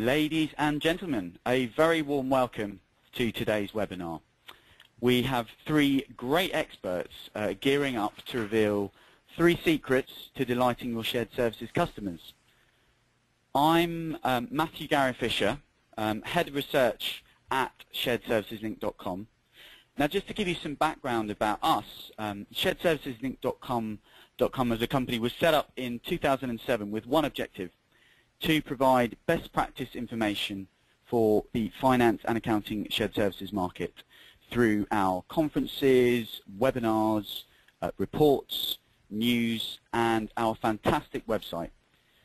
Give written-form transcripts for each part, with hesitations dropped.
Ladies and gentlemen, a very warm welcome to today's webinar. We have three great experts gearing up to reveal 3 secrets to delighting your shared services customers. I'm Matthew Gary Fisher, Head of Research at sharedserviceslink.com. Now, just to give you some background about us, sharedserviceslink.com as a company was set up in 2007 with one objective: to provide best practice information for the finance and accounting shared services market through our conferences, webinars, reports, news, and our fantastic website.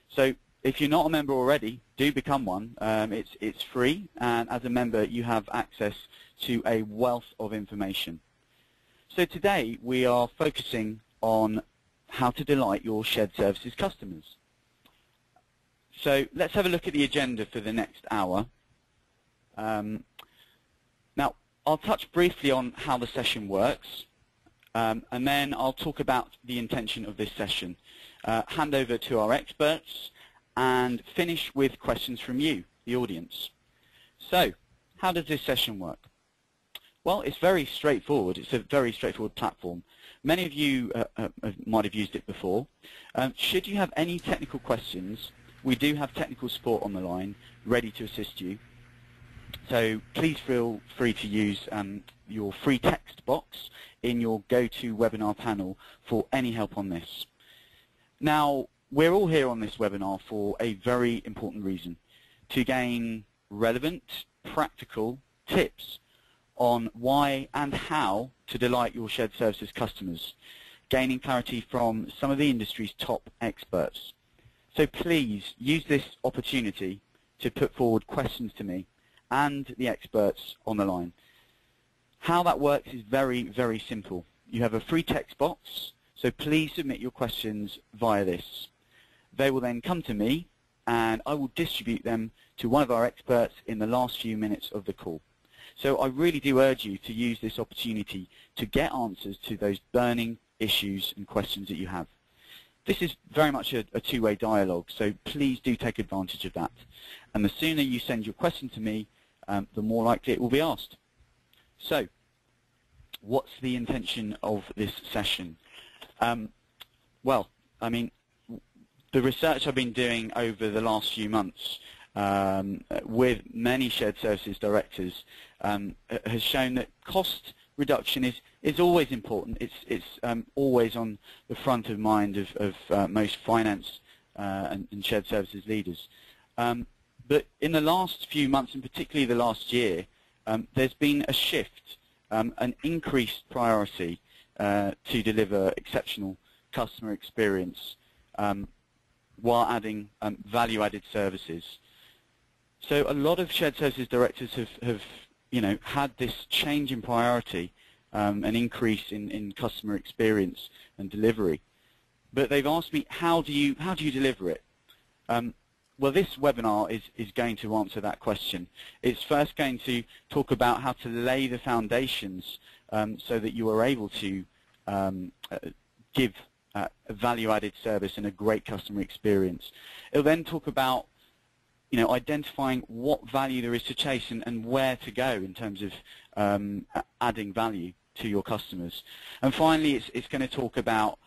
So if you're not a member already, do become one. It's free, and as a member you have access to a wealth of information. So today we are focusing on how to delight your shared services customers. So let's have a look at the agenda for the next hour. Now, I'll touch briefly on how the session works, and then I'll talk about the intention of this session, hand over to our experts, and finish with questions from you, the audience. So, how does this session work? Well, it's very straightforward. It's a very straightforward platform. Many of you might have used it before. Should you have any technical questions, we do have technical support on the line, ready to assist you. So please feel free to use your free text box in your GoToWebinar panel for any help on this. Now, we're all here on this webinar for a very important reason: to gain relevant, practical tips on why and how to delight your shared services customers, gaining clarity from some of the industry's top experts. So please use this opportunity to put forward questions to me and the experts on the line. How that works is very, very simple. You have a free text box, so please submit your questions via this. They will then come to me, and I will distribute them to one of our experts in the last few minutes of the call. So I really do urge you to use this opportunity to get answers to those burning issues and questions that you have. This is very much a two-way dialogue, so please do take advantage of that. And the sooner you send your question to me, the more likely it will be asked. So, what's the intention of this session? Well, I mean, the research I've been doing over the last few months with many shared services directors has shown that cost reduction is always important. It's always on the front of mind of most finance and shared services leaders. But in the last few months, and particularly the last year, there's been a shift, an increased priority to deliver exceptional customer experience while adding value-added services. So a lot of shared services directors have had this change in priority, an increase in customer experience and delivery. But they've asked me, how do you deliver it? Well, this webinar is going to answer that question. It's first going to talk about how to lay the foundations so that you are able to give a value-added service and a great customer experience. It'll then talk about identifying what value there is to chase and where to go in terms of adding value to your customers. And finally, it's going to talk about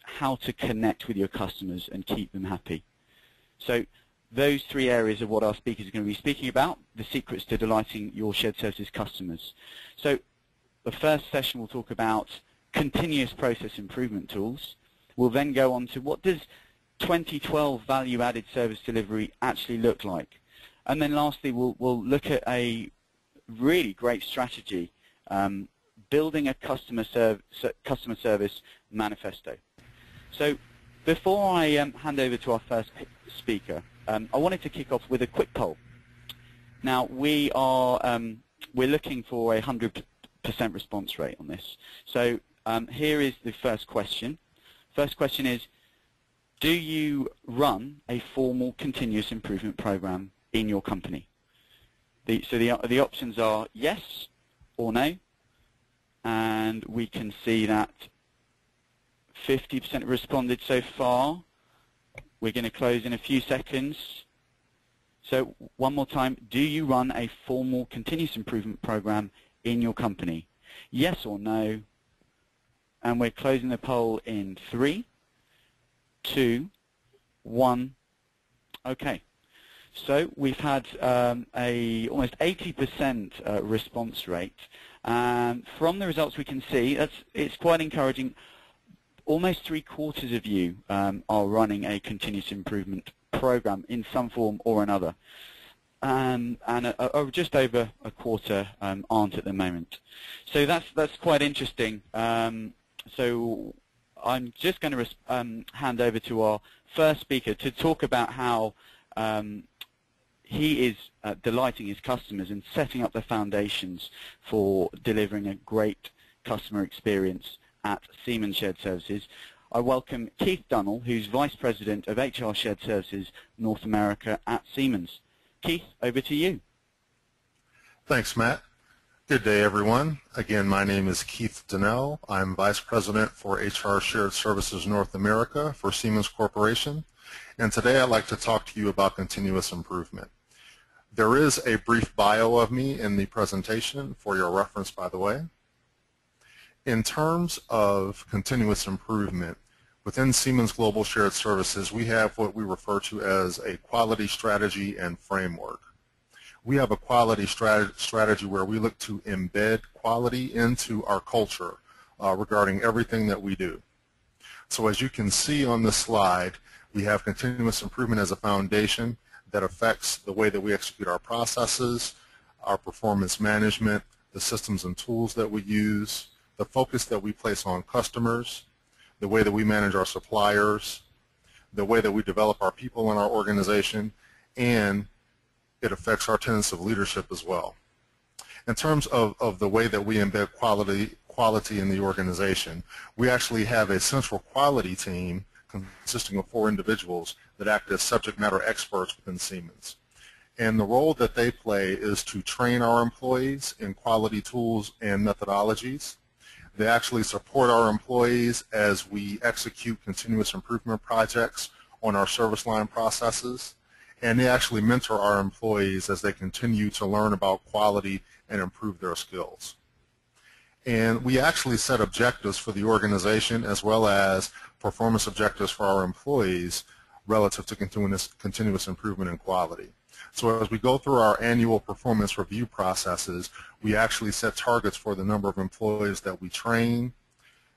how to connect with your customers and keep them happy. So those 3 areas are what our speakers are going to be speaking about, the secrets to delighting your shared services customers. So the first session will talk about continuous process improvement tools. We'll then go on to what does 2012 value-added service delivery actually look like. And then lastly, we'll look at a really great strategy, building a customer service manifesto. So before I hand over to our first speaker, I wanted to kick off with a quick poll. Now, we're looking for a 100% response rate on this. So here is the first question. First question is, do you run a formal continuous improvement program in your company? So the options are yes or no, and we can see that 50% responded so far. We're going to close in a few seconds. So one more time, do you run a formal continuous improvement program in your company? Yes or no? And we're closing the poll in 3, 2, 1. Okay. So we've had a almost 80% response rate. And from the results we can see, it's quite encouraging. Almost 3/4 of you are running a continuous improvement program in some form or another. And just over a quarter aren't at the moment. So that's quite interesting. So I'm just going to hand over to our first speaker to talk about how he is delighting his customers and setting up the foundations for delivering a great customer experience at Siemens Shared Services. I welcome Keith Dunnell, who's Vice President of HR Shared Services North America at Siemens. Keith, over to you. Thanks, Matt. Good day, everyone. Again, my name is Keith Dunnell. I'm Vice President for HR Shared Services North America for Siemens Corporation. And today I'd like to talk to you about continuous improvement. There is a brief bio of me in the presentation for your reference, by the way. In terms of continuous improvement, within Siemens Global Shared Services, we have what we refer to as a quality strategy and framework. We have a quality strategy where we look to embed quality into our culture regarding everything that we do. So as you can see on this slide, we have continuous improvement as a foundation that affects the way that we execute our processes, our performance management, the systems and tools that we use, the focus that we place on customers, the way that we manage our suppliers, the way that we develop our people in our organization, and it affects our tenets of leadership as well. In terms of the way that we embed quality in the organization, we actually have a central quality team consisting of 4 individuals that act as subject matter experts within Siemens. And the role that they play is to train our employees in quality tools and methodologies. They actually support our employees as we execute continuous improvement projects on our service line processes. And they actually mentor our employees as they continue to learn about quality and improve their skills. And we actually set objectives for the organization as well as performance objectives for our employees relative to continuous improvement and quality. So as we go through our annual performance review processes, we actually set targets for the number of employees that we train,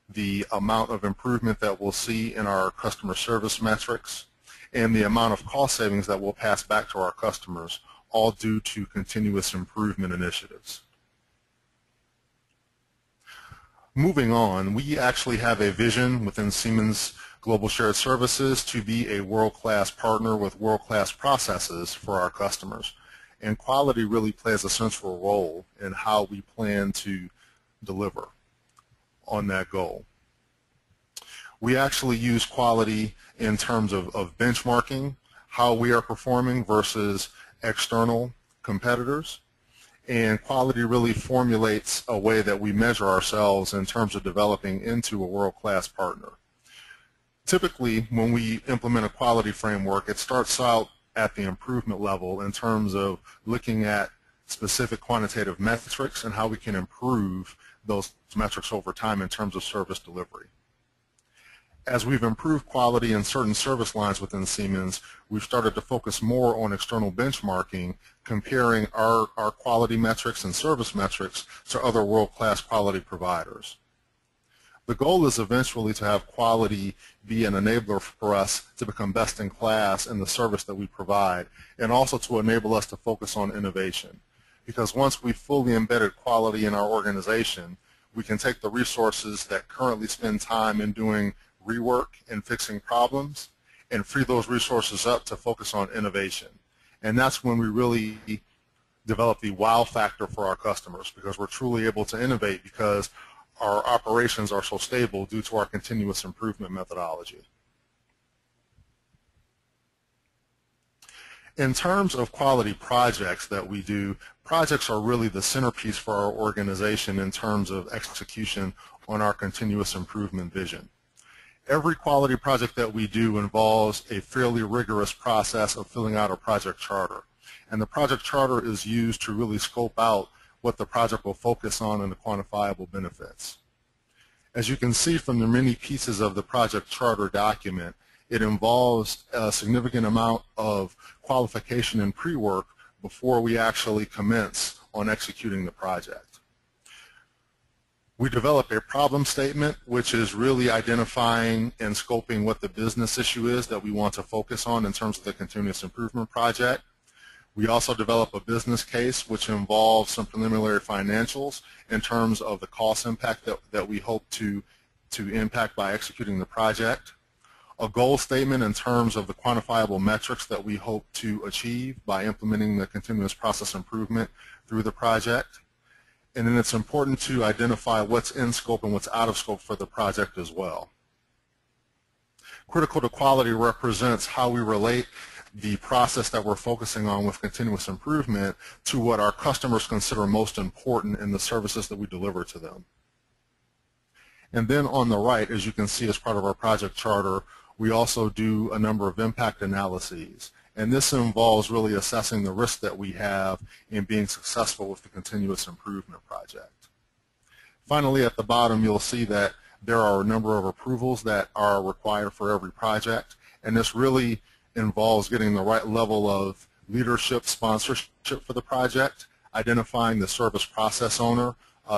the amount of improvement that we'll see in our customer service metrics, and the amount of cost savings that we'll pass back to our customers, all due to continuous improvement initiatives. Moving on, we actually have a vision within Siemens Global Shared Services to be a world-class partner with world-class processes for our customers. And quality really plays a central role in how we plan to deliver on that goal. We actually use quality in terms of benchmarking, how we are performing versus external competitors. And quality really formulates a way that we measure ourselves in terms of developing into a world-class partner. Typically, when we implement a quality framework, it starts out at the improvement level in terms of looking at specific quantitative metrics and how we can improve those metrics over time in terms of service delivery. As we've improved quality in certain service lines within Siemens, we've started to focus more on external benchmarking, comparing our quality metrics and service metrics to other world-class quality providers. The goal is eventually to have quality be an enabler for us to become best in class in the service that we provide, and also to enable us to focus on innovation. Because once we've fully embedded quality in our organization, we can take the resources that currently spend time in doing rework and fixing problems and free those resources up to focus on innovation. And that's when we really develop the wow factor for our customers, because we're truly able to innovate because our operations are so stable due to our continuous improvement methodology. In terms of quality projects that we do, projects are really the centerpiece for our organization in terms of execution on our continuous improvement vision. Every quality project that we do involves a fairly rigorous process of filling out a project charter. And the project charter is used to really scope out what the project will focus on and the quantifiable benefits. As you can see from the many pieces of the project charter document, it involves a significant amount of qualification and pre-work before we actually commence on executing the project. We develop a problem statement, which is really identifying and scoping what the business issue is that we want to focus on in terms of the continuous improvement project. We also develop a business case, which involves some preliminary financials in terms of the cost impact that we hope to impact by executing the project. A goal statement in terms of the quantifiable metrics that we hope to achieve by implementing the continuous process improvement through the project. And then it's important to identify what's in scope and what's out of scope for the project as well. Critical to quality represents how we relate the process that we're focusing on with continuous improvement to what our customers consider most important in the services that we deliver to them. And then on the right, as you can see as part of our project charter, we also do a number of impact analyses. And this involves really assessing the risk that we have in being successful with the continuous improvement project. Finally, at the bottom, you'll see that there are a number of approvals that are required for every project, and this really involves getting the right level of leadership sponsorship for the project, identifying the service process owner,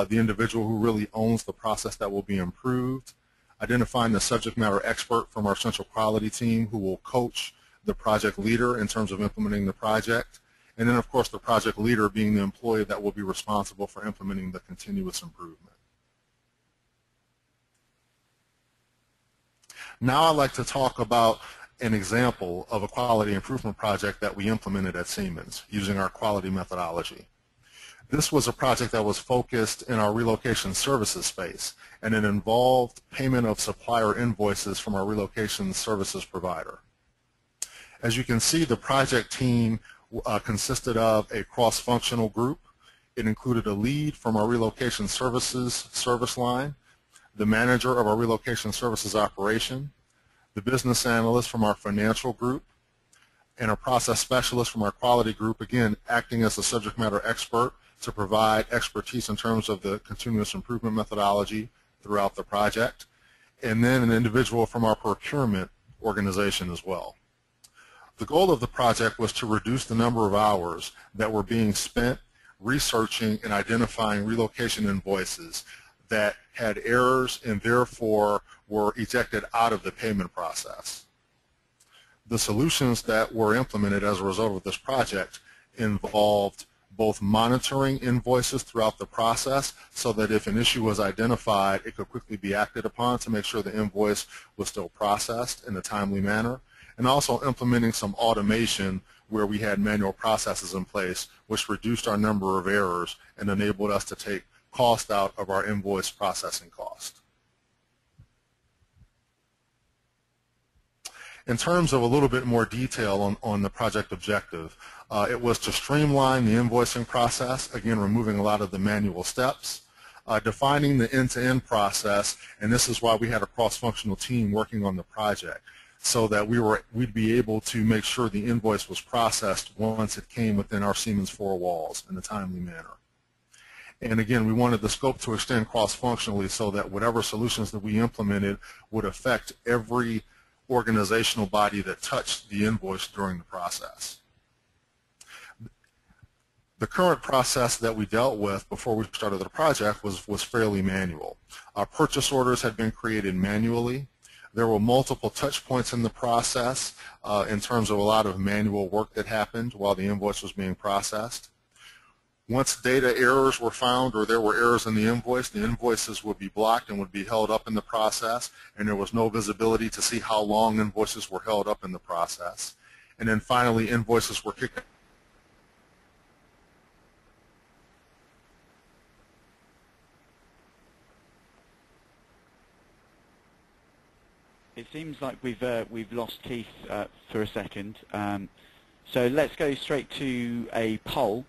the individual who really owns the process that will be improved, identifying the subject matter expert from our central quality team who will coach the project leader in terms of implementing the project, and then of course the project leader being the employee that will be responsible for implementing the continuous improvement. Now I'd like to talk about an example of a quality improvement project that we implemented at Siemens using our quality methodology. This was a project that was focused in our relocation services space, and it involved payment of supplier invoices from our relocation services provider. As you can see, the project team consisted of a cross-functional group. It included a lead from our relocation services service line, the manager of our relocation services operation, the business analyst from our financial group, and a process specialist from our quality group, again, acting as a subject matter expert to provide expertise in terms of the continuous improvement methodology throughout the project, and then an individual from our procurement organization as well. The goal of the project was to reduce the number of hours that were being spent researching and identifying relocation invoices that had errors and therefore were ejected out of the payment process. The solutions that were implemented as a result of this project involved both monitoring invoices throughout the process so that if an issue was identified, it could quickly be acted upon to make sure the invoice was still processed in a timely manner, and also implementing some automation where we had manual processes in place which reduced our number of errors and enabled us to take cost out of our invoice processing cost. In terms of a little bit more detail on the project objective, it was to streamline the invoicing process, again removing a lot of the manual steps, defining the end-to-end process, and this is why we had a cross-functional team working on the project, so that we'd be able to make sure the invoice was processed once it came within our Siemens four walls in a timely manner. And again, we wanted the scope to extend cross-functionally so that whatever solutions that we implemented would affect every organizational body that touched the invoice during the process. The current process that we dealt with before we started the project was fairly manual. Our purchase orders had been created manually. There were multiple touch points in the process in terms of a lot of manual work that happened while the invoice was being processed. Once data errors were found or there were errors in the invoices would be blocked and would be held up in the process, and there was no visibility to see how long invoices were held up in the process. And then finally, invoices were kicked. It seems like we've lost Keith for a second, so let's go straight to a poll.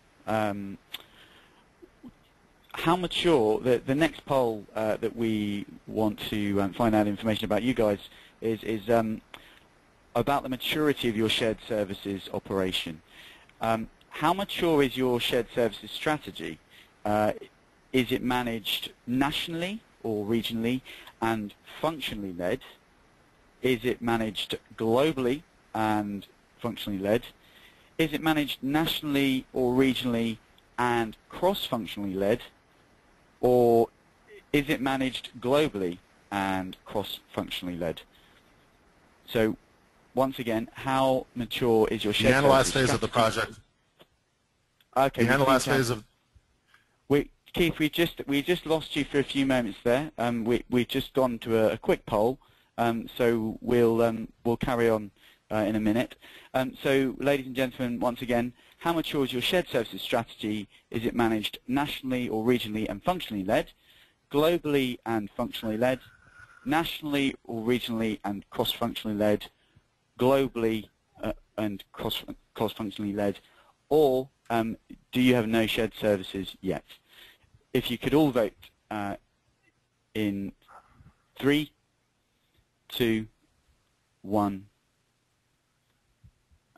How mature, the next poll that we want to find out information about you guys is about the maturity of your shared services operation. How mature is your shared services strategy? Is it managed nationally or regionally and functionally led? Is it managed globally and functionally led? Is it managed nationally or regionally and cross-functionally led? Or is it managed globally and cross-functionally led? So once again, how mature is your shared services strategy? The analyzed phase of the project. Okay. The analyzed phase of... Keith, we just lost you for a few moments there. We've just gone to a quick poll, so we'll carry on in a minute. So, ladies and gentlemen, once again, how mature is your shared services strategy? Is it managed nationally or regionally and functionally led, globally and functionally led, nationally or regionally and cross-functionally led, globally and cross-functionally led, or do you have no shared services yet? If you could all vote in 3, 2, 1.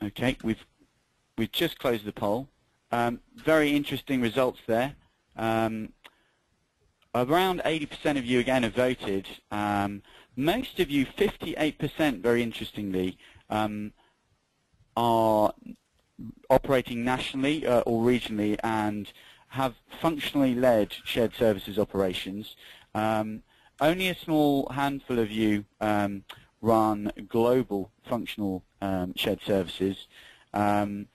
Okay, we've just closed the poll. Very interesting results there. Around 80% of you again have voted. Most of you, 58%, very interestingly, are operating nationally or regionally and have functionally led shared services operations. Only a small handful of you run global functional shared services, and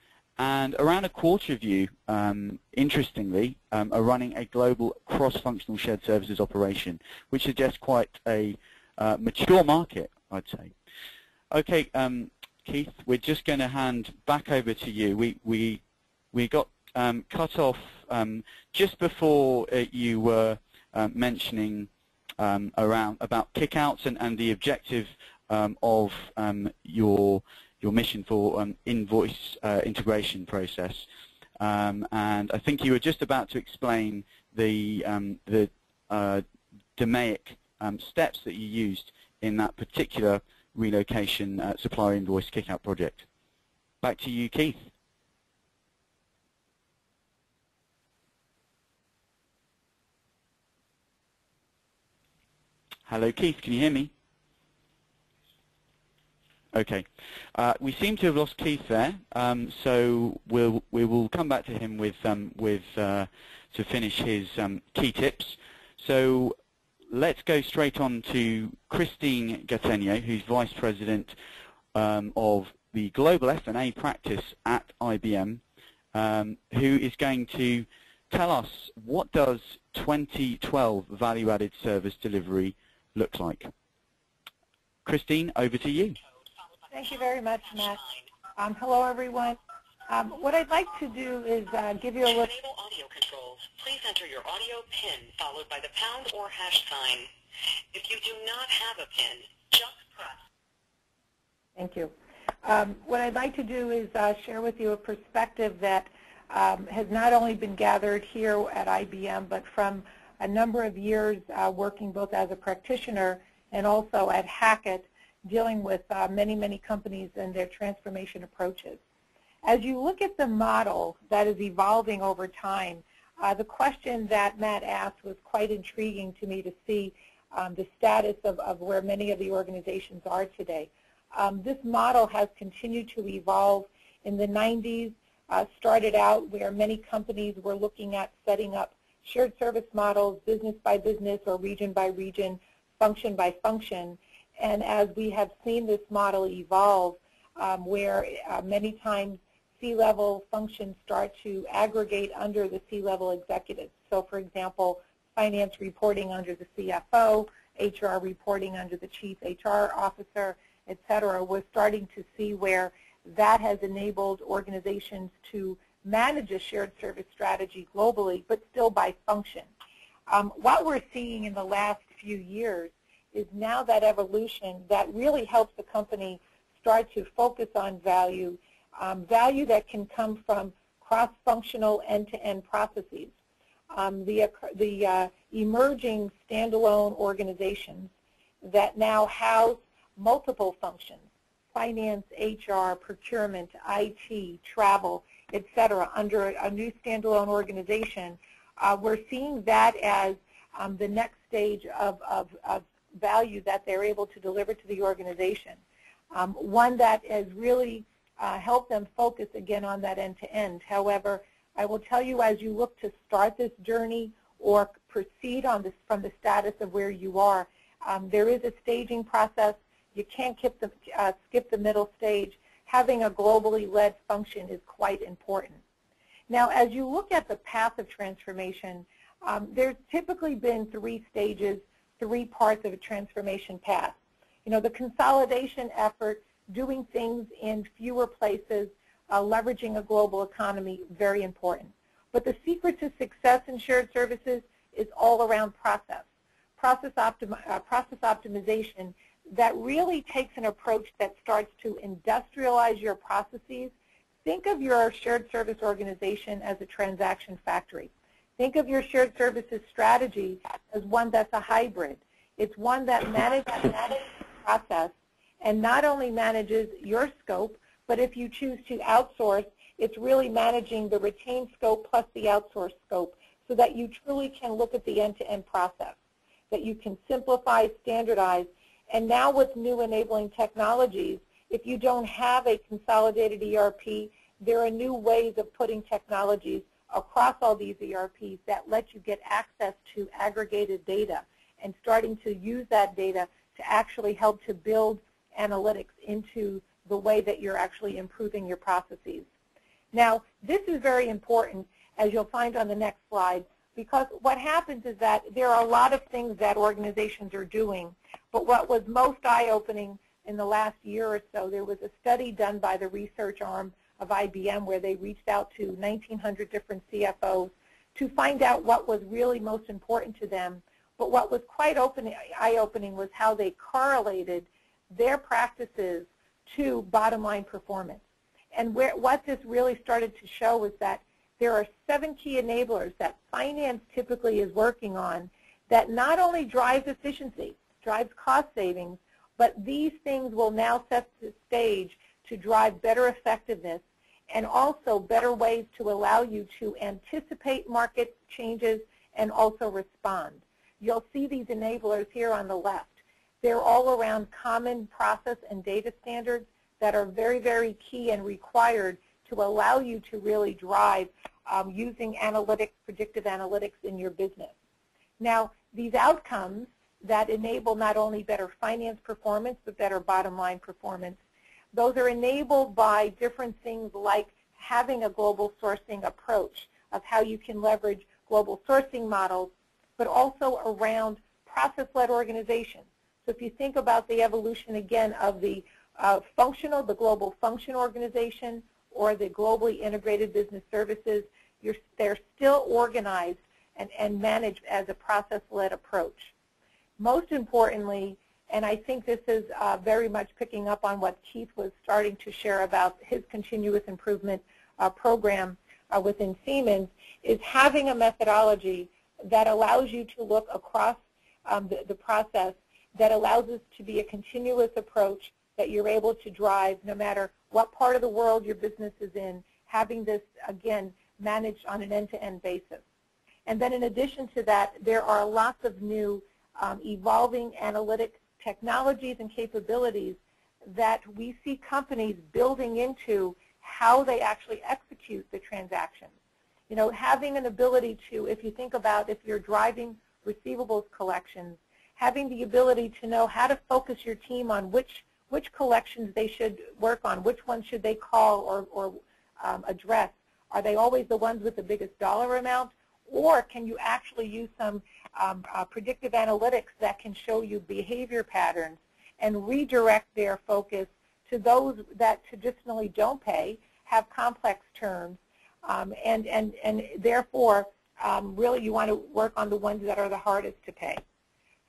around a quarter of you, interestingly, are running a global cross-functional shared services operation, which suggests quite a mature market, I'd say. Okay, Keith, we're just going to hand back over to you. We got cut off just before you were mentioning about kickouts and the objective of your mission for invoice integration process, and I think you were just about to explain the DMAIC steps that you used in that particular relocation supplier invoice kickout project. Back to you, Keith. Hello, Keith. Can you hear me? Okay. We seem to have lost Keith there, so we will come back to him with to finish his key tips. So let's go straight on to Christine Gattenio, who's Vice President of the Global F&A practice at IBM, who is going to tell us what does 2012 value-added service delivery look like. Christine, over to you. Thank you very much, Matt. Hello, everyone. What I'd like to do is give you a look. Enable audio controls. Please enter your audio PIN followed by the pound or hash sign. If you do not have a PIN, just press. Thank you. What I'd like to do is share with you a perspective that has not only been gathered here at IBM, but from a number of years working both as a practitioner and also at Hackett, dealing with many, many companies and their transformation approaches. As you look at the model that is evolving over time, the question that Matt asked was quite intriguing to me to see the status of where many of the organizations are today. This model has continued to evolve. In the 90s, started out where many companies were looking at setting up shared service models, business by business or region by region, function by function. And as we have seen this model evolve, where many times C-level functions start to aggregate under the C-level executives. So, for example, finance reporting under the CFO, HR reporting under the chief HR officer, et cetera. We're starting to see where that has enabled organizations to manage a shared service strategy globally, but still by function. What we're seeing in the last few years is now that evolution that really helps the company start to focus on value, value that can come from cross-functional end-to-end processes. The emerging standalone organizations that now house multiple functions, finance, HR, procurement, IT, travel, etc., under a new standalone organization, we're seeing that as the next stage of value that they're able to deliver to the organization. One that has really helped them focus again on that end-to-end. However, I will tell you, as you look to start this journey or proceed on this from the status of where you are, there is a staging process. You can't skip the middle stage. Having a globally led function is quite important. Now, as you look at the path of transformation, there's typically been 3 stages, 3 parts of a transformation path. You know, the consolidation effort, doing things in fewer places, leveraging a global economy, very important. But the secret to success in shared services is all around process optimization that really takes an approach that starts to industrialize your processes. Think of your shared service organization as a transaction factory. Think of your shared services strategy as one that's a hybrid. It's one that manages the process and not only manages your scope, but if you choose to outsource, it's really managing the retained scope plus the outsourced scope so that you truly can look at the end-to-end process, that you can simplify, standardize, and now with new enabling technologies, if you don't have a consolidated ERP, there are new ways of putting technologies across all these ERPs that let you get access to aggregated data and starting to use that data to actually help to build analytics into the way that you're actually improving your processes. Now, this is very important, as you'll find on the next slide, because what happens is that there are a lot of things that organizations are doing, but what was most eye-opening in the last year or so, there was a study done by the research arm of IBM where they reached out to 1,900 different CFOs to find out what was really most important to them. But what was quite eye-opening was how they correlated their practices to bottom-line performance. And what this really started to show was that there are 7 key enablers that finance typically is working on that not only drives efficiency, drives cost savings, but these things will now set the stage to drive better effectiveness and also better ways to allow you to anticipate market changes and also respond. You'll see these enablers here on the left. They're all around common process and data standards that are very, very key and required to allow you to really drive using analytics, predictive analytics in your business. Now, these outcomes that enable not only better finance performance, but better bottom line performance, those are enabled by different things like having a global sourcing approach of how you can leverage global sourcing models, but also around process-led organizations. So if you think about the evolution again of the the global function organization or the globally integrated business services, they're still organized and managed as a process-led approach. Most importantly, and I think this is very much picking up on what Keith was starting to share about his continuous improvement program within Siemens, is having a methodology that allows you to look across the process, that allows us to be a continuous approach that you're able to drive no matter what part of the world your business is in, having this, again, managed on an end-to-end basis. And then in addition to that, there are lots of new evolving analytic technologies and capabilities that we see companies building into how they actually execute the transactions. You know, having an ability to, if you think about if you're driving receivables collections, having the ability to know how to focus your team on which collections they should work on, which ones should they call or address. Are they always the ones with the biggest dollar amount? Or can you actually use some predictive analytics that can show you behavior patterns and redirect their focus to those that traditionally don't pay, have complex terms, and therefore really you want to work on the ones that are the hardest to pay.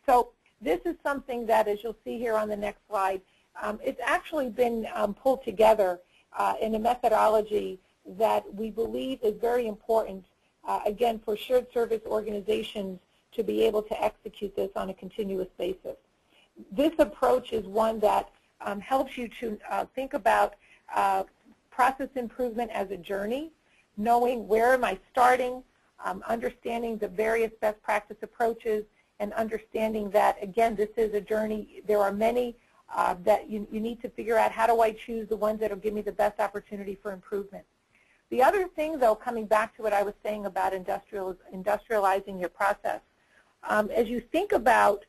So this is something that, as you'll see here on the next slide, it's actually been pulled together in a methodology that we believe is very important, again, for shared service organizations to be able to execute this on a continuous basis. This approach is one that helps you to think about process improvement as a journey, knowing where am I starting, understanding the various best practice approaches, and understanding that, again, this is a journey. There are many that you need to figure out, how do I choose the ones that will give me the best opportunity for improvement. The other thing, though, coming back to what I was saying about industrializing your process, as you think about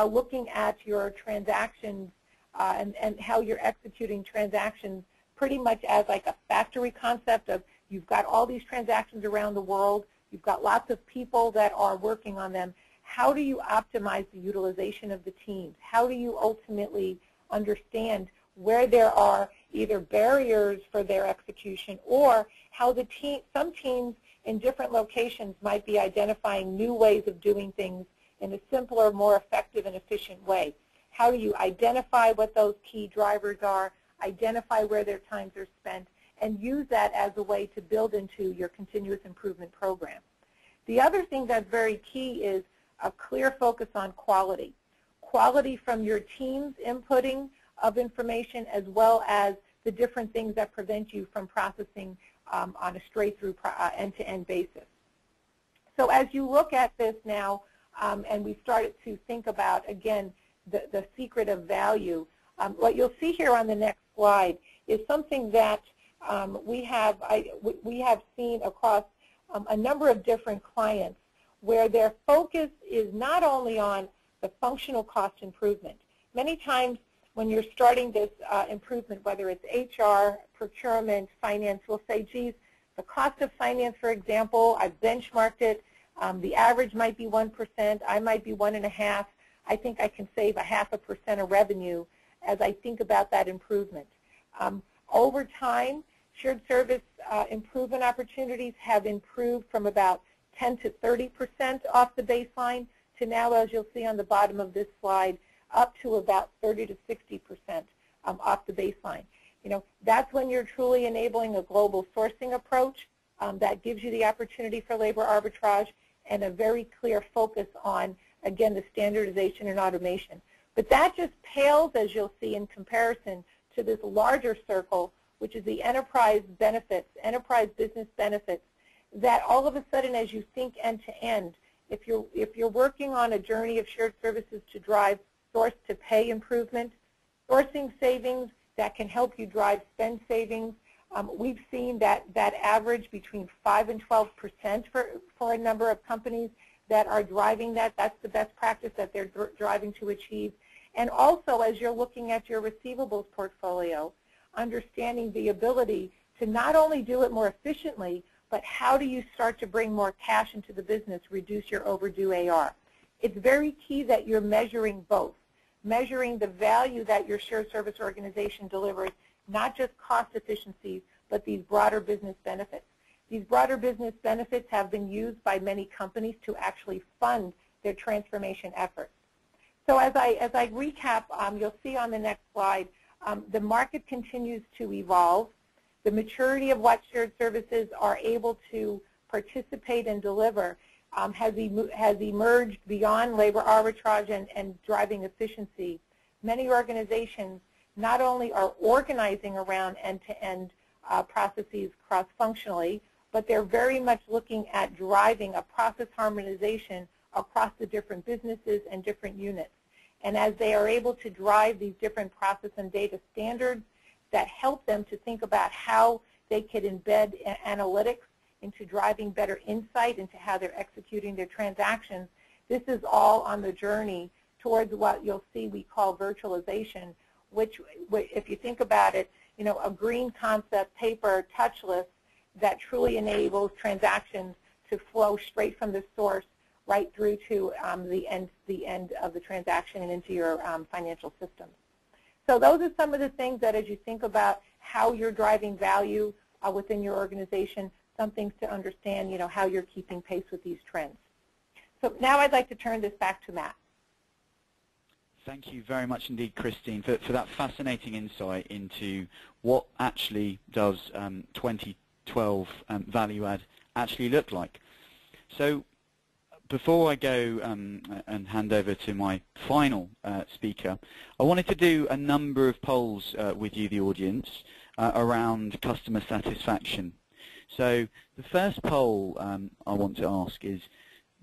looking at your transactions and how you're executing transactions pretty much as like a factory concept of you've got all these transactions around the world, you've got lots of people that are working on them. How do you optimize the utilization of the teams? How do you ultimately understand where there are either barriers for their execution, or how the some teams in different locations might be identifying new ways of doing things in a simpler, more effective and efficient way? How do you identify what those key drivers are, identify where their times are spent, and use that as a way to build into your continuous improvement program? The other thing that's very key is a clear focus on quality. Quality from your team's inputting of information, as well as the different things that prevent you from processing on a straight-through end-to-end basis. So as you look at this now, and we started to think about, again, the secret of value, what you'll see here on the next slide is something that we have seen across a number of different clients, where their focus is not only on the functional cost improvement. Many times when you're starting this improvement, whether it's HR, procurement, finance, we'll say, geez, the cost of finance, for example, I've benchmarked it. The average might be 1%. I might be 1.5%. I think I can save 0.5% of revenue as I think about that improvement. Over time, shared service improvement opportunities have improved from about 10 to 30% off the baseline to now, as you'll see on the bottom of this slide, up to about 30 to 60% off the baseline. You know, that's when you're truly enabling a global sourcing approach that gives you the opportunity for labor arbitrage and a very clear focus on, again, the standardization and automation. But that just pales, as you'll see, in comparison to this larger circle, which is the enterprise benefits, enterprise business benefits, that all of a sudden, as you think end-to-end, if you're working on a journey of shared services to drive source-to-pay improvement, sourcing savings that can help you drive spend savings, we've seen that average between 5 and 12% for a number of companies that are driving that. That's the best practice that they're driving to achieve. And also, as you're looking at your receivables portfolio, understanding the ability to not only do it more efficiently, but how do you start to bring more cash into the business, reduce your overdue AR? It's very key that you're measuring both, measuring the value that your shared service organization delivers, not just cost efficiencies, but these broader business benefits. These broader business benefits have been used by many companies to actually fund their transformation efforts. So as I recap, you'll see on the next slide, the market continues to evolve. The maturity of what shared services are able to participate and deliver has emerged beyond labor arbitrage and driving efficiency. Many organizations not only are organizing around end-to-end processes cross-functionally, but they're very much looking at driving a process harmonization across the different businesses and different units. And as they are able to drive these different process and data standards that help them to think about how they could embed analytics into driving better insight into how they're executing their transactions, this is all on the journey towards what you'll see we call virtualization, which, if you think about it, you know, a green concept, paper, touchless, that truly enables transactions to flow straight from the source right through to the end of the transaction and into your financial systems. So those are some of the things that, as you think about how you're driving value within your organization, some things to understand, you know, how you're keeping pace with these trends. So now I'd like to turn this back to Matt. Thank you very much indeed, Christine, for that fascinating insight into what actually does 2012 value add actually look like. So before I go and hand over to my final speaker, I wanted to do a number of polls with you, the audience, around customer satisfaction. So the first poll I want to ask is,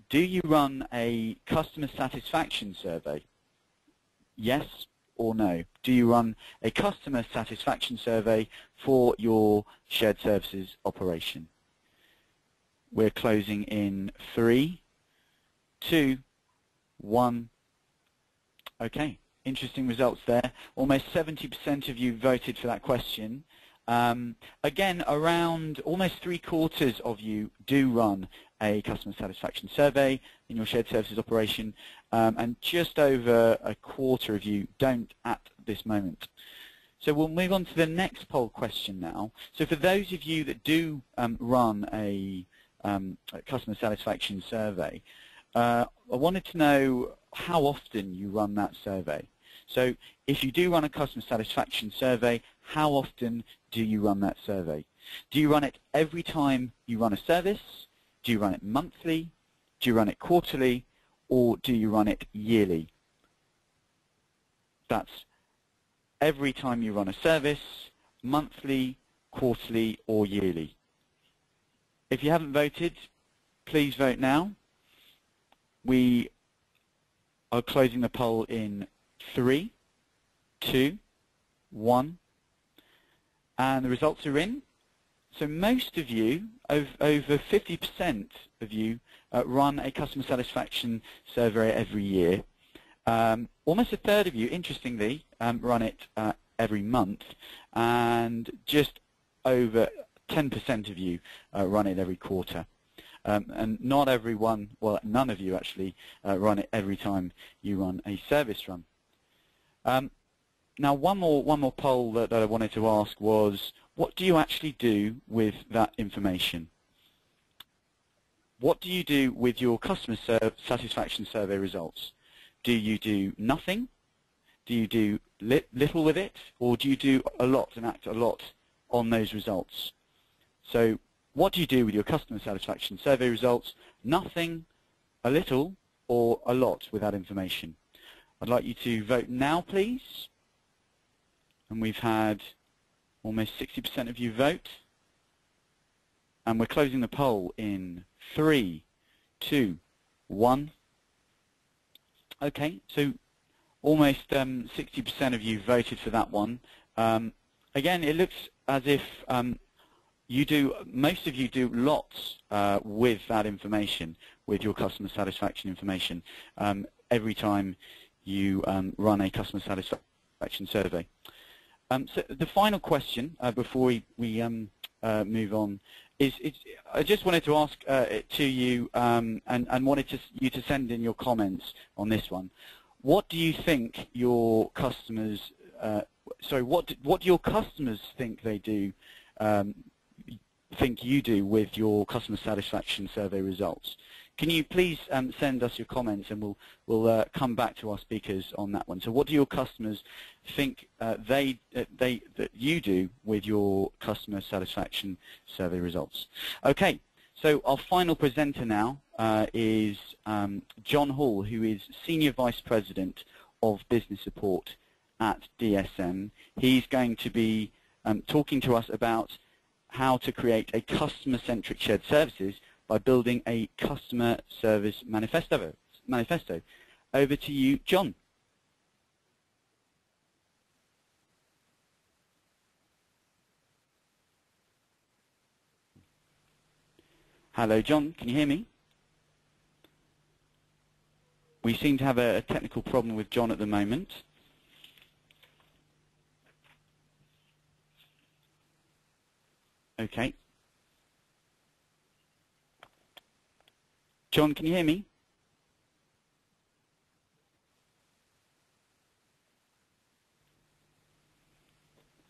do you run a customer satisfaction survey? Yes or no? Do you run a customer satisfaction survey for your shared services operation? We're closing in 3, 2, 1. Okay, interesting results there. Almost 70% of you voted for that question. Again, around almost 3/4 of you do run a customer satisfaction survey in your shared services operation, and just over 1/4 of you don't at this moment. So we'll move on to the next poll question now. So for those of you that do run a customer satisfaction survey, I wanted to know how often you run that survey. So if you do run a customer satisfaction survey, how often do you run that survey? Do you run it every time you run a service? Do you run it monthly? Do you run it quarterly? Or do you run it yearly? That's every time you run a service, monthly, quarterly, or yearly. If you haven't voted, please vote now. We are closing the poll in 3, 2, 1, and the results are in. So most of you, over 50% of you, run a customer satisfaction survey every year. Almost 1/3 of you, interestingly, run it every month, and just over 10% of you run it every quarter. And not everyone, well, none of you actually run it every time you run a service run. Now, one more poll that I wanted to ask was, what do you actually do with that information? What do you do with your customer satisfaction survey results? Do you do nothing? Do you do little with it? Or do you do a lot and act a lot on those results? So what do you do with your customer satisfaction survey results? Nothing, a little, or a lot with that information? I'd like you to vote now, please. And we've had almost 60% of you vote. And we're closing the poll in 3, 2, 1. Okay, so almost 60% of you voted for that one. Again, it looks as if most of you do lots with that information, with your customer satisfaction information, every time you run a customer satisfaction survey. So the final question before we move on is, I just wanted to ask it to you and wanted you to send in your comments on this one. What do you think your customers? What do your customers think they do? Think you do with your customer satisfaction survey results? Can you please send us your comments, and we'll come back to our speakers on that one. So what do your customers think that you do with your customer satisfaction survey results? Okay, so our final presenter now is John Hall, who is Senior Vice President of Business Support at DSM. He's going to be talking to us about how to create a customer-centric shared services by building a customer service manifesto. Over to you, John. Hello, John. Can you hear me? We seem to have a technical problem with John at the moment. Okay. John, can you hear me?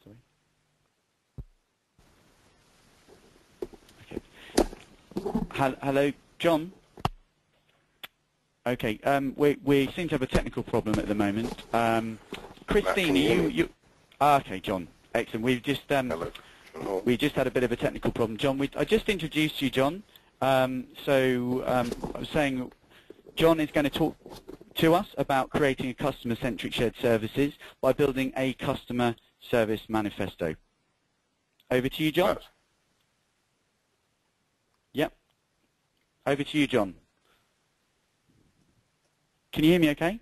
Sorry. Okay. Hello, John? Okay, we seem to have a technical problem at the moment. Christine, you okay, John. Excellent. We've just we just had a bit of a technical problem, John. I just introduced you, John. I was saying John is going to talk to us about creating a customer-centric shared services by building a customer service manifesto. Over to you, John. Yep. Over to you, John. Can you hear me okay?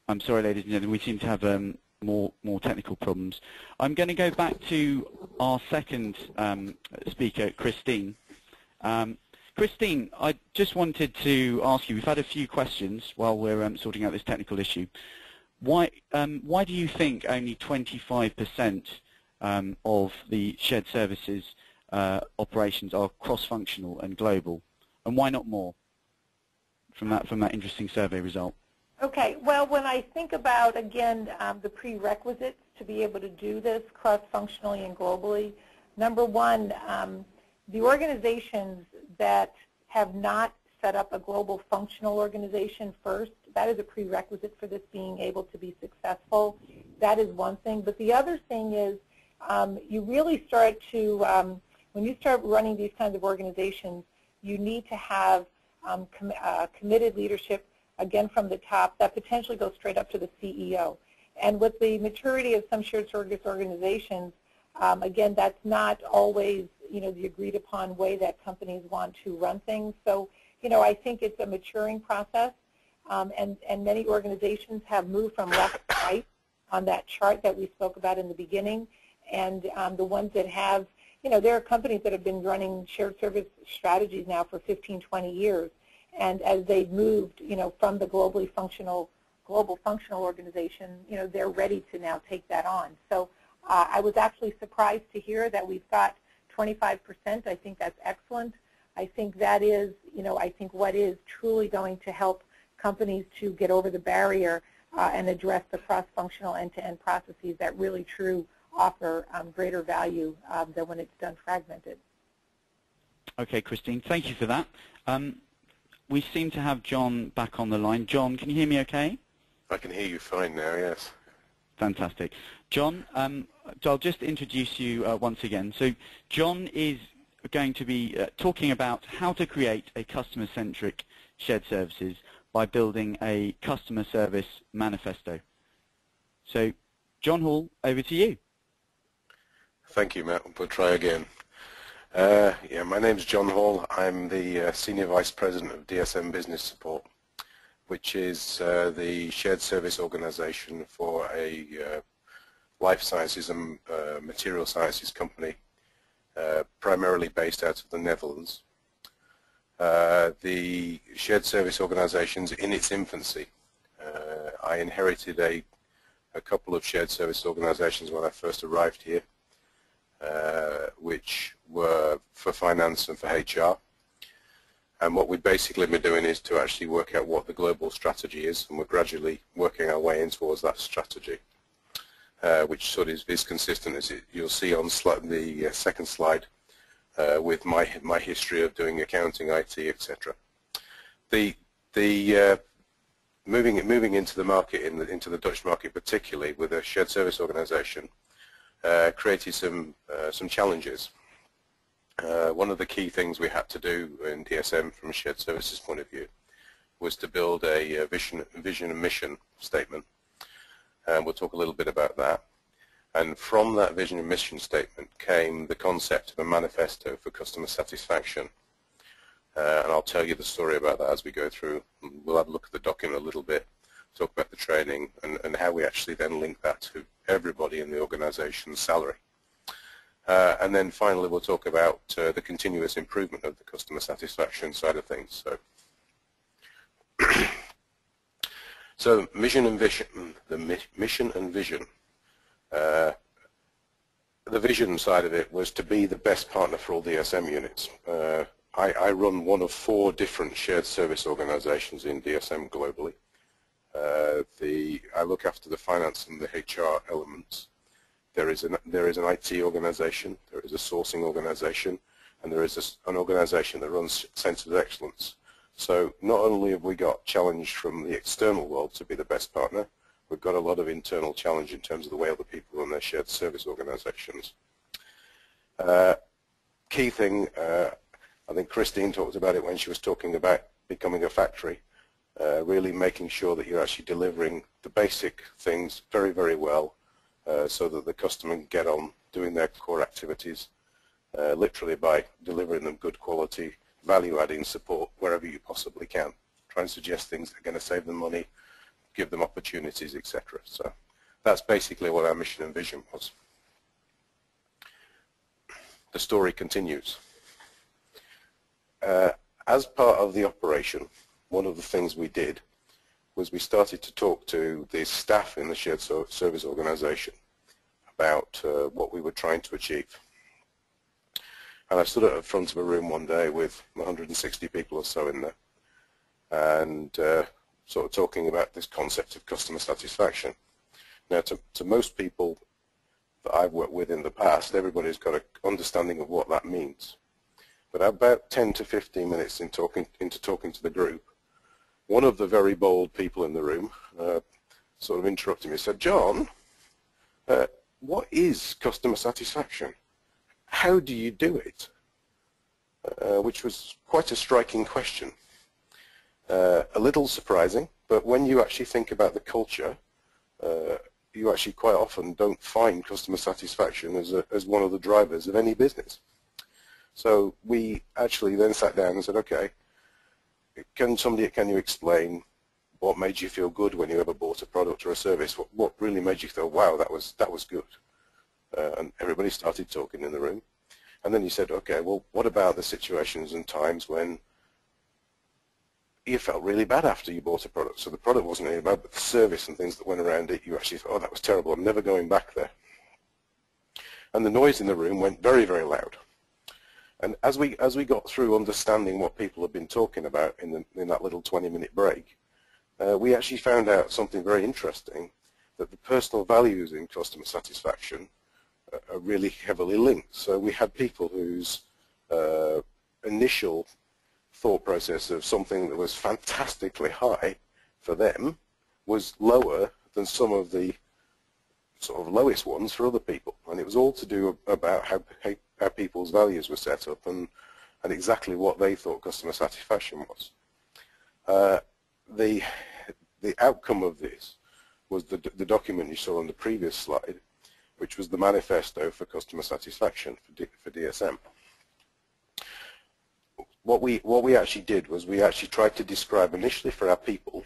I'm sorry, ladies and gentlemen, we seem to have more technical problems. I'm going to go back to our second speaker, Christine. Christine, I just wanted to ask you, we've had a few questions while we're sorting out this technical issue. Why do you think only 25% of the shared services operations are cross-functional and global, and why not more from that interesting survey result? Okay, well, when I think about, again, the prerequisites to be able to do this cross-functionally and globally, number one, the organizations that have not set up a global functional organization first, that is a prerequisite for this being able to be successful. That is one thing. But the other thing is you really start to, when you start running these kinds of organizations, you need to have committed leadership, again, from the top that potentially goes straight up to the CEO. And with the maturity of some shared service organizations, again, that's not always, the agreed upon way that companies want to run things. So, I think it's a maturing process, and many organizations have moved from left to right on that chart that we spoke about in the beginning. And the ones that have, there are companies that have been running shared service strategies now for 15, 20 years. And as they've moved, from the global functional organization, they're ready to now take that on. So I was actually surprised to hear that we've got 25%. I think that's excellent. I think that is, I think what is truly going to help companies to get over the barrier and address the cross-functional end-to-end processes that really true offer greater value than when it's done fragmented. Okay, Christine, thank you for that. We seem to have John back on the line. John, can you hear me okay? I can hear you fine now, yes. Fantastic. John, I'll just introduce you once again. So John is going to be talking about how to create a customer-centric shared services by building a customer service manifesto. So, John Hall, over to you. Thank you, Matt. We'll try again. Yeah, my name's John Hall. I'm the Senior Vice President of DSM Business Support, which is the shared service organization for a life sciences and material sciences company, primarily based out of the Netherlands. The shared service organization's in its infancy. I inherited a couple of shared service organizations when I first arrived here, which were for finance and for HR. And what we've basically been doing is to actually work out what the global strategy is, and we're gradually working our way in towards that strategy, which sort of is consistent, as you'll see on the second slide, with my history of doing accounting, IT, etc. Moving into the market, into the Dutch market particularly, with a shared service organisation, created some challenges. One of the key things we had to do in DSM from a shared services point of view was to build a vision and mission statement, and we'll talk a little bit about that. And from that vision and mission statement came the concept of a manifesto for customer satisfaction. And I'll tell you the story about that as we go through. We'll have a look at the document a little bit, talk about the training, and how we actually then link that to everybody in the organization's salary. And then finally we'll talk about the continuous improvement of the customer satisfaction side of things. So mission and vision, the mission and vision. The vision side of it was to be the best partner for all DSM units. I run one of 4 different shared service organizations in DSM globally. I look after the finance and the HR elements. There is an IT organization, there is a sourcing organization, and there is an organization that runs centers of excellence. So not only have we got challenged from the external world to be the best partner, we've got a lot of internal challenge in terms of the way other people run their shared service organizations. Key thing, I think Christine talked about it when she was talking about becoming a factory, really making sure that you're actually delivering the basic things very, very well, so that the customer can get on doing their core activities, literally by delivering them good quality, value-adding support wherever you possibly can. Try and suggest things that are going to save them money, give them opportunities, etc. So that's basically what our mission and vision was. The story continues. As part of the operation, one of the things we did was we started to talk to the staff in the shared service organization about what we were trying to achieve. And I stood at the front of a room one day with 160 people or so in there, and sort of talking about this concept of customer satisfaction. Now, to most people that I've worked with in the past, everybody's got an understanding of what that means. But about 10 to 15 minutes into talking to the group, one of the very bold people in the room sort of interrupted me and said, "John, what is customer satisfaction? How do you do it?" Which was quite a striking question. A little surprising, but when you actually think about the culture, you actually quite often don't find customer satisfaction as one of the drivers of any business. So we actually then sat down and said, okay, can you explain what made you feel good when you ever bought a product or a service? What really made you feel, wow, that was good? And everybody started talking in the room. And then he said, okay, well, what about the situations and times when you felt really bad after you bought a product? So the product wasn't really bad, but the service and things that went around it, you actually thought, oh, that was terrible, I'm never going back there. And the noise in the room went very, very loud. And as we got through understanding what people had been talking about in that little 20-minute break, we actually found out something very interesting, that the personal values in customer satisfaction are really heavily linked. So we had people whose initial thought process of something that was fantastically high for them was lower than some of the sort of lowest ones for other people. And it was all to do about how people's values were set up and exactly what they thought customer satisfaction was. The outcome of this was the document you saw on the previous slide, which was the manifesto for customer satisfaction for DSM. What we actually did was we actually tried to describe initially for our people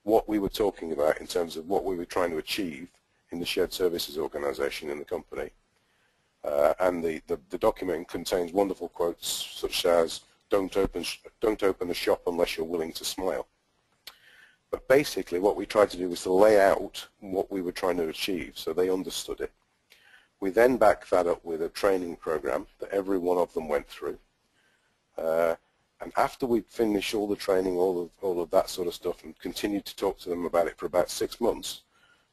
what we were talking about in terms of what we were trying to achieve in the shared services organization in the company. And the document contains wonderful quotes such as, don't open a shop unless you're willing to smile. But basically what we tried to do was to lay out what we were trying to achieve so they understood it. We then backed that up with a training program that every one of them went through. And after we finished all the training, all of that sort of stuff, and continued to talk to them about it for about 6 months,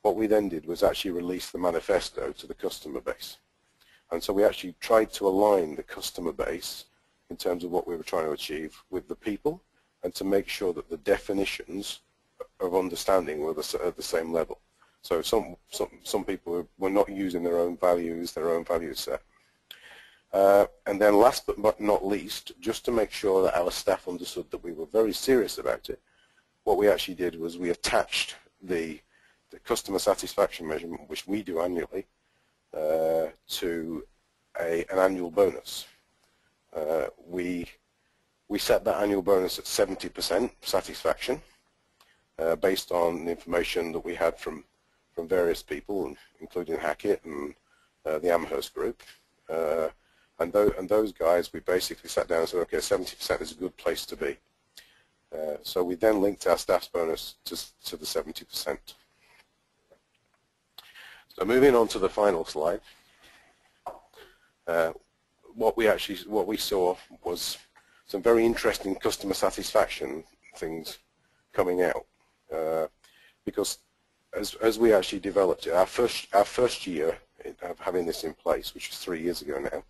what we then did was actually release the manifesto to the customer base. And so we actually tried to align the customer base in terms of what we were trying to achieve with the people, and to make sure that the definitions of understanding were at the same level. So some people were not using their own value set. And then last but not least, just to make sure that our staff understood that we were very serious about it, what we actually did was we attached the customer satisfaction measurement, which we do annually, to an annual bonus. We set that annual bonus at 70% satisfaction, based on the information that we had from various people, including Hackett and the Amherst group. And those guys, we basically sat down and said, okay, 70% is a good place to be. So we then linked our staff's bonus to the 70%. So moving on to the final slide, what we saw was some very interesting customer satisfaction things coming out, because as we actually developed it, our first year of having this in place, which was 3 years ago now,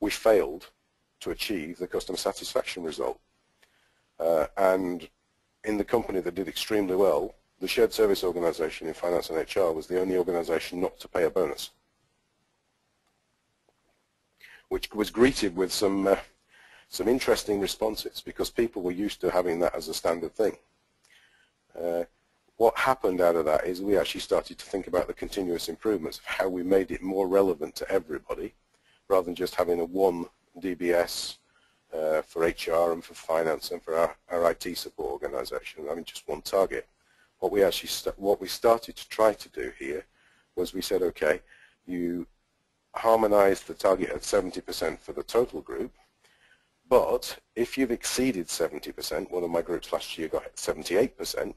we failed to achieve the customer satisfaction result. And in the company that did extremely well, the shared service organization in finance and HR was the only organization not to pay a bonus, which was greeted with some interesting responses, because people were used to having that as a standard thing. what happened out of that is we actually started to think about the continuous improvements of how we made it more relevant to everybody, rather than just having a one DBS for HR and for finance and for our IT support organization, having just one target. What we started to try to do here was we said, okay, you harmonize the target at 70% for the total group, but if you've exceeded 70%, one of my groups last year got 78%,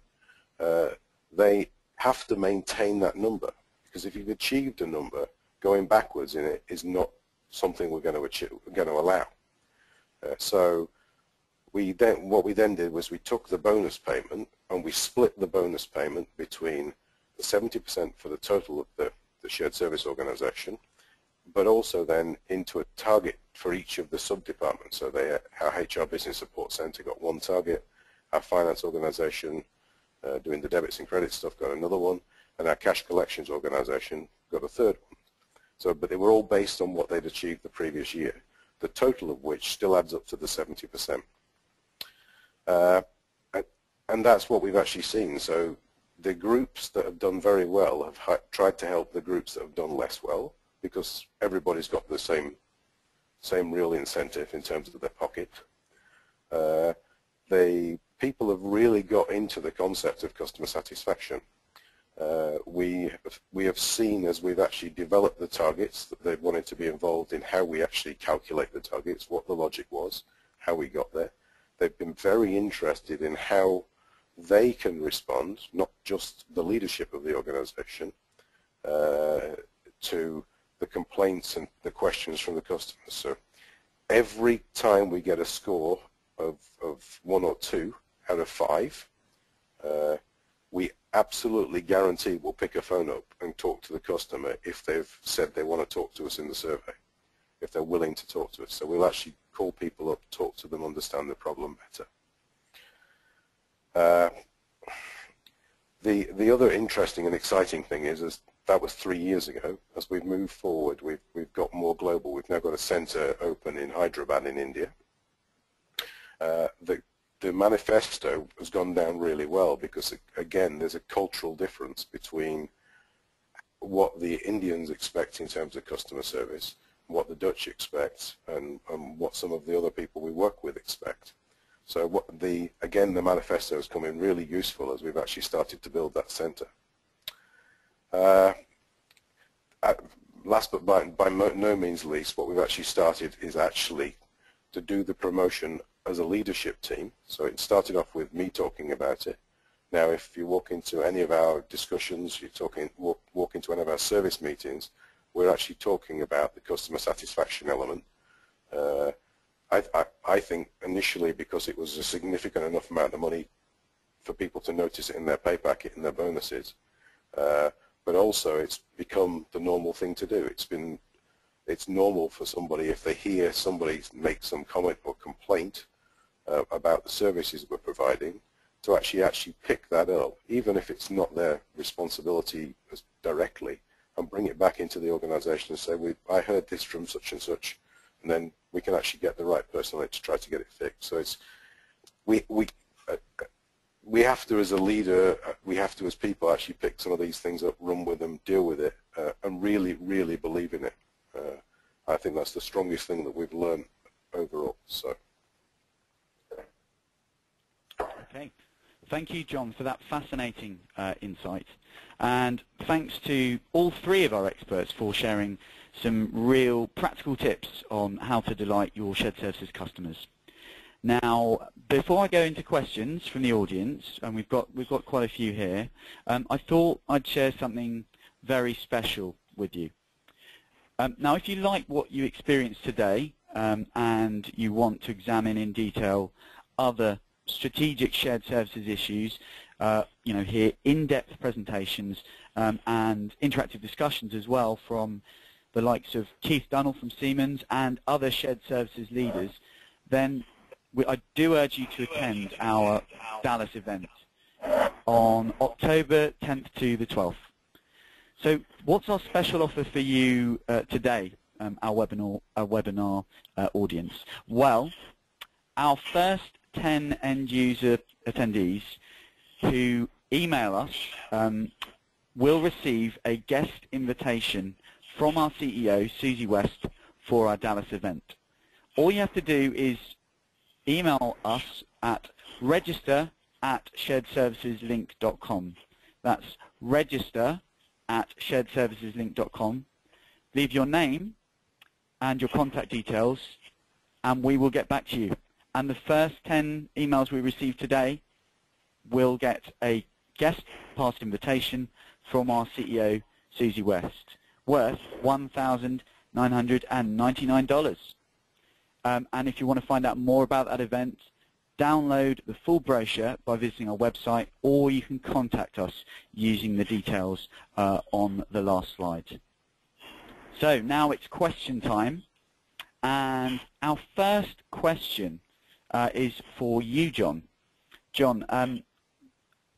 they have to maintain that number, because if you've achieved a number, going backwards in it is not something we're going to allow. So what we then did was we took the bonus payment and we split the bonus payment between the 70% for the total of the shared service organization, but also then into a target for each of the sub-departments. So our HR Business Support Center got one target, our finance organization doing the debits and credit stuff got another one, and our cash collections organization got a third one. So, but they were all based on what they'd achieved the previous year, the total of which still adds up to the 70%. And that's what we've actually seen. So the groups that have done very well have tried to help the groups that have done less well, because everybody's got the same real incentive in terms of their pocket. People have really got into the concept of customer satisfaction. We have seen, as we've actually developed the targets, that they wanted to be involved in how we actually calculate the targets, what the logic was, how we got there. They've been very interested in how they can respond, not just the leadership of the organization, to the complaints and the questions from the customers. So every time we get a score of 1 or 2 out of 5, we absolutely guarantee we'll pick a phone up and talk to the customer if they've said they want to talk to us in the survey, if they're willing to talk to us. So we'll actually call people up, talk to them, understand the problem better. The other interesting and exciting thing is that was 3 years ago. As we've moved forward, we've got more global. We've now got a center open in Hyderabad in India. The manifesto has gone down really well because, again, there's a cultural difference between what the Indians expect in terms of customer service, what the Dutch expect, and what some of the other people we work with expect. So again, the manifesto has come in really useful as we've actually started to build that center. Last but by no means least, what we've actually started is actually to do the promotion as a leadership team. So it started off with me talking about it. Now, if you walk into any of our discussions, walk into one of our service meetings, we're actually talking about the customer satisfaction element. I think initially because it was a significant enough amount of money for people to notice it in their pay packet and their bonuses, but also it's become the normal thing to do. It's normal for somebody, if they hear somebody make some comment or complaint about the services we're providing, to actually pick that up, even if it's not their responsibility directly, and bring it back into the organization and say, I heard this from such and such, and then we can actually get the right person on it to try to get it fixed. So it's we have to, as a leader, we have to, as people, actually pick some of these things up, run with them, deal with it, and really, really believe in it. I think that's the strongest thing that we've learned overall. So. Okay. Thank you, John, for that fascinating insight. And thanks to all 3 of our experts for sharing some real practical tips on how to delight your shared services customers. Now, before I go into questions from the audience, and we've got quite a few here, I thought I'd share something very special with you. Now, if you like what you experienced today and you want to examine in detail other strategic shared services issues, hear in-depth presentations and interactive discussions as well from the likes of Keith Dunnell from Siemens and other shared services leaders, then I do urge you to attend our Dallas event on October 10th to the 12th. So what's our special offer for you today, our webinar audience? Well, our first 10 end-user attendees who email us will receive a guest invitation from our CEO, Susie West, for our Dallas event. All you have to do is email us at register@sharedserviceslink.com. That's register@sharedserviceslink.com. Leave your name and your contact details, and we will get back to you. And the first 10 emails we receive today will get a guest pass invitation from our CEO, Susie West, worth $1,999. And if you want to find out more about that event, download the full brochure by visiting our website, or you can contact us using the details on the last slide. So now it's question time, and our first question is for you, John. John,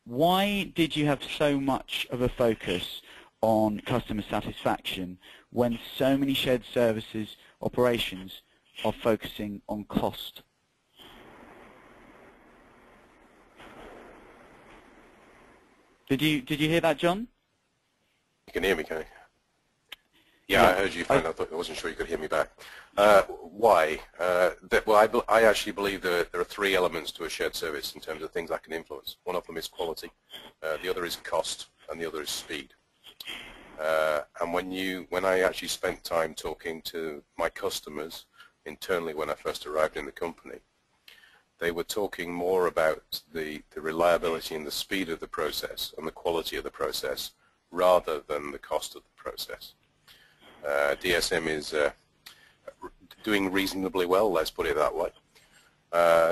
why did you have so much of a focus on customer satisfaction when so many shared services operations are focusing on cost? Did you hear that, John? You can hear me, can you? Yeah, I heard you fine. I wasn't sure you could hear me back. Why? Well, I actually believe that there are three elements to a shared service in terms of things I can influence. One of them is quality, the other is cost, and the other is speed. And when I actually spent time talking to my customers internally when I first arrived in the company, they were talking more about the reliability and the speed of the process and the quality of the process rather than the cost of the process. DSM is doing reasonably well, let's put it that way.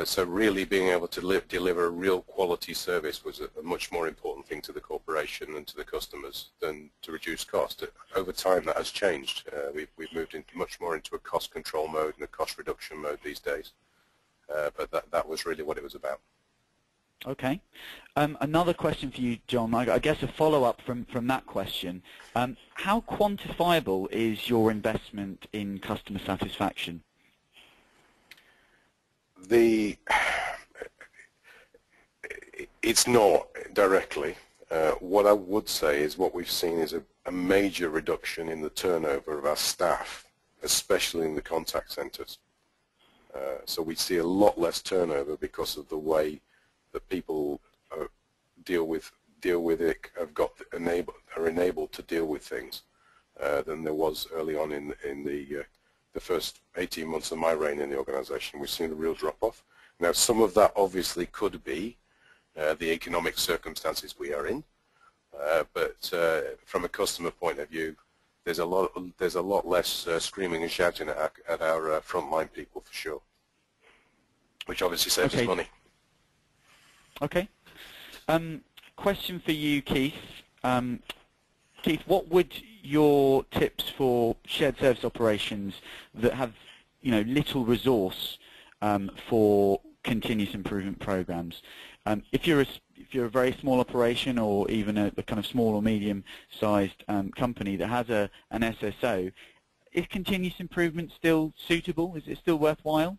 So really being able to deliver a real quality service was a much more important thing to the corporation and to the customers than to reduce cost. Over time that has changed. We've moved much more into a cost control mode and a cost reduction mode these days. But that was really what it was about. Okay. Another question for you, John. I guess a follow-up from that question. How quantifiable is your investment in customer satisfaction? It's not directly. What I would say is what we've seen is a major reduction in the turnover of our staff, especially in the contact centers. So we see a lot less turnover because of the way that people deal with it, are enabled to deal with things than there was early on in the first 18 months of my reign in the organization. We've seen a real drop-off. Now, some of that obviously could be the economic circumstances we are in, but from a customer point of view, there's a lot less screaming and shouting at our frontline people for sure, which obviously saves us money. Okay. Question for you, Keith. Keith, what would your tips for shared service operations that have, little resource for continuous improvement programs? If you're a very small operation, or even a kind of small or medium-sized company that has an SSO, is continuous improvement still suitable? Is it still worthwhile?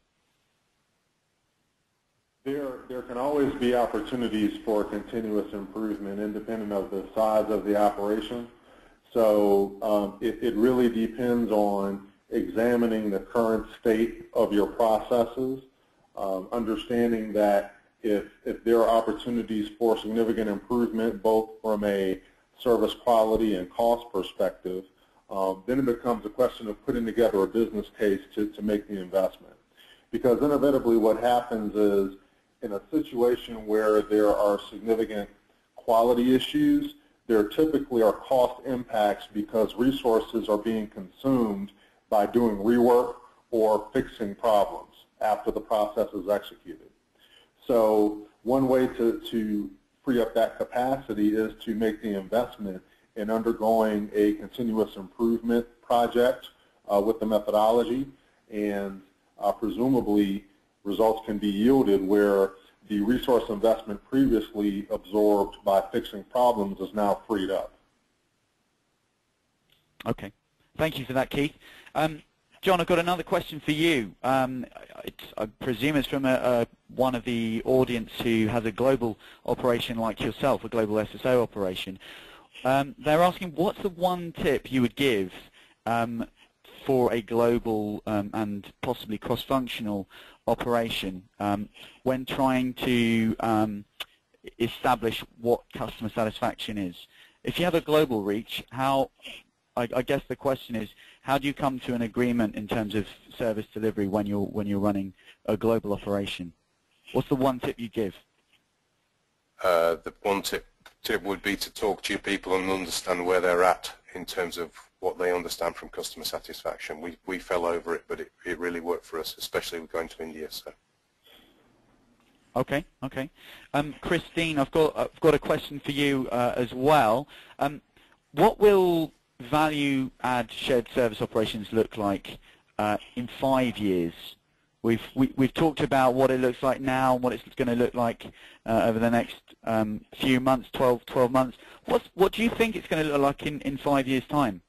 There can always be opportunities for continuous improvement independent of the size of the operation. So it really depends on examining the current state of your processes, understanding that if there are opportunities for significant improvement, both from a service quality and cost perspective, then it becomes a question of putting together a business case to make the investment. Because inevitably what happens is, in a situation where there are significant quality issues, there typically are cost impacts because resources are being consumed by doing rework or fixing problems after the process is executed. So one way to free up that capacity is to make the investment in undergoing a continuous improvement project with the methodology, and presumably results can be yielded where the resource investment previously absorbed by fixing problems is now freed up. Okay. Thank you for that, Keith. John, I've got another question for you. I presume it's from one of the audience who has a global operation like yourself, a global SSO operation. They're asking, what's the one tip you would give for a global and possibly cross-functional operation when trying to establish what customer satisfaction is? If you have a global reach, I guess the question is, how do you come to an agreement in terms of service delivery when you're running a global operation? What's the one tip you give? The one tip would be to talk to your people and understand where they're at in terms of what they understand from customer satisfaction. We fell over it, but it really worked for us, especially with going to India. So. Okay. Christine, I've got a question for you as well. What will value-add shared service operations look like in 5 years? We've talked about what it looks like now and what it's going to look like over the next few months, 12 months. What do you think it's going to look like in 5 years' time?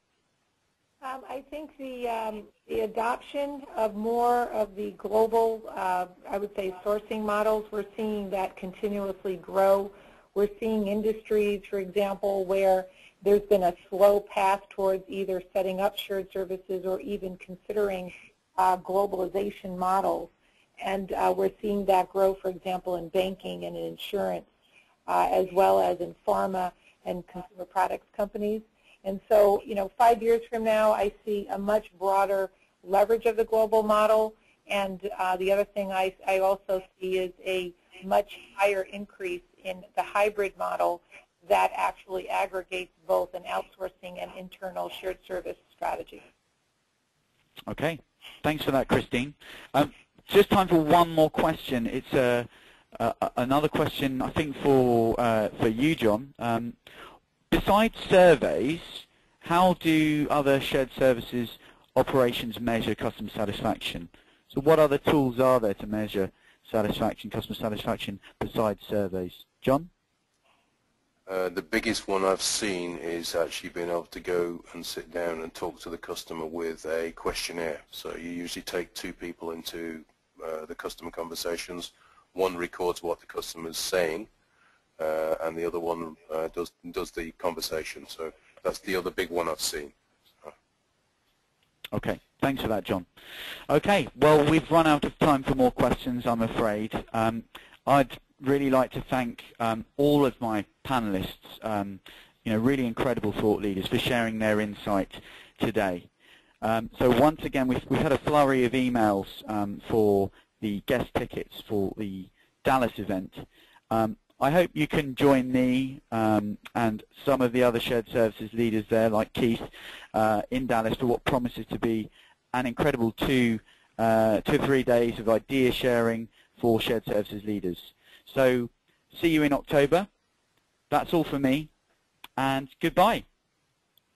I think the adoption of more of the global, I would say, sourcing models, we're seeing that continuously grow. We're seeing industries, for example, where there's been a slow path towards either setting up shared services or even considering globalization models. And we're seeing that grow, for example, in banking and in insurance, as well as in pharma and consumer products companies. And so, 5 years from now, I see a much broader leverage of the global model. And the other thing I also see is a much higher increase in the hybrid model that actually aggregates both an outsourcing and internal shared service strategy. Okay. Thanks for that, Christine. Just time for one more question. It's another question, I think, for you, John. Besides surveys, how do other shared services operations measure customer satisfaction? So what other tools are there to measure customer satisfaction, besides surveys? John? The biggest one I've seen is actually being able to go and sit down and talk to the customer with a questionnaire. So you usually take two people into the customer conversations. One records what the customer is saying, and the other one does the conversation. So that's the other big one I've seen. Okay, thanks for that, John. Okay, well, we've run out of time for more questions, I'm afraid. I'd really like to thank all of my panelists, really incredible thought leaders, for sharing their insight today. So once again, we've had a flurry of emails for the guest tickets for the Dallas event. I hope you can join me and some of the other shared services leaders there, like Keith, in Dallas for what promises to be an incredible 2 or 3 days of idea sharing for shared services leaders. So see you in October. That's all for me, and goodbye.